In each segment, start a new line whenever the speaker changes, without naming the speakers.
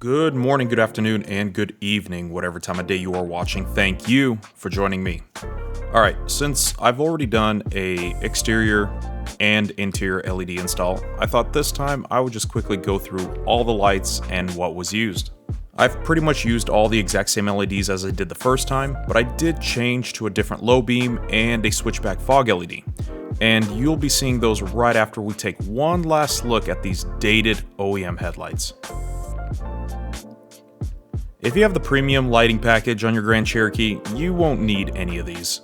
Good morning, good afternoon, and good evening, whatever time of day you are watching. Thank you for joining me. Alright, since I've already done a exterior and interior LED install, I thought this time I would just quickly go through all the lights and what was used. I've pretty much used all the exact same LEDs as I did the first time, but I did change to a different low beam and a switchback fog LED. And you'll be seeing those right after we take one last look at these dated OEM headlights. If you have the premium lighting package on your Grand Cherokee, you won't need any of these.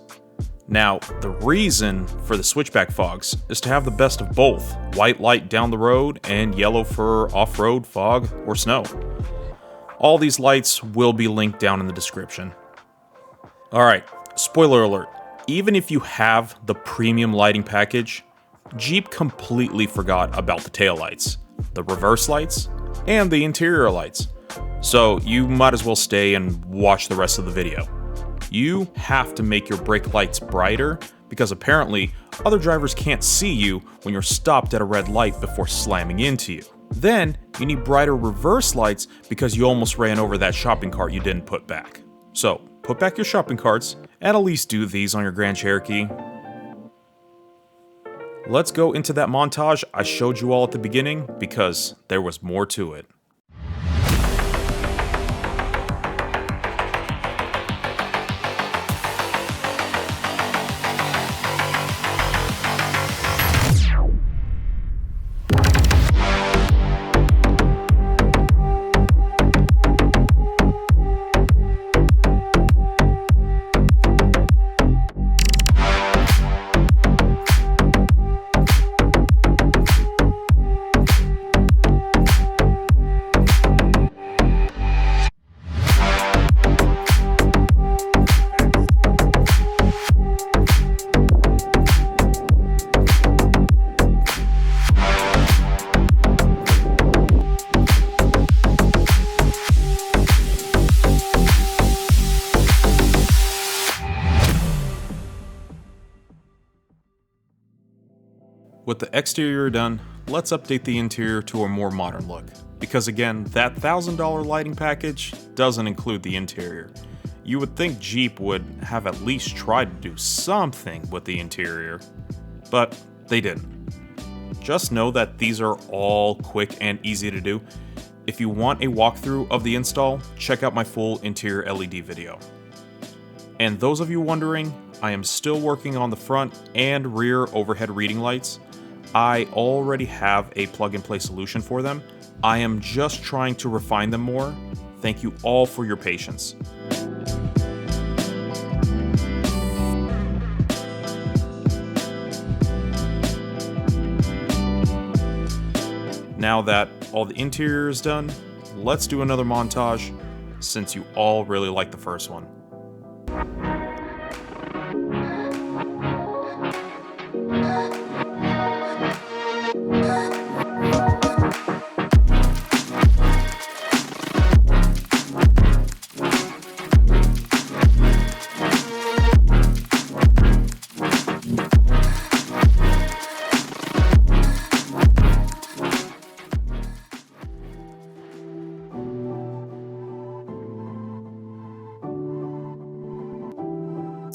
Now, the reason for the switchback fogs is to have the best of both, white light down the road and yellow for off-road, fog, or snow. All these lights will be linked down in the description. Alright, spoiler alert, even if you have the premium lighting package, Jeep completely forgot about the taillights, the reverse lights, and the interior lights. So you might as well stay and watch the rest of the video. You have to make your brake lights brighter because apparently other drivers can't see you when you're stopped at a red light before slamming into you. Then you need brighter reverse lights because you almost ran over that shopping cart you didn't put back. So put back your shopping carts and at least do these on your Grand Cherokee. Let's go into that montage I showed you all at the beginning because there was more to it. With the exterior done, let's update the interior to a more modern look. Because again, that $1,000 lighting package doesn't include the interior. You would think Jeep would have at least tried to do something with the interior, but they didn't. Just know that these are all quick and easy to do. If you want a walkthrough of the install, check out my full interior LED video. And those of you wondering, I am still working on the front and rear overhead reading lights. I already have a plug-and-play solution for them. I am just trying to refine them more. Thank you all for your patience. Now that all the interior is done, let's do another montage since you all really liked the first one.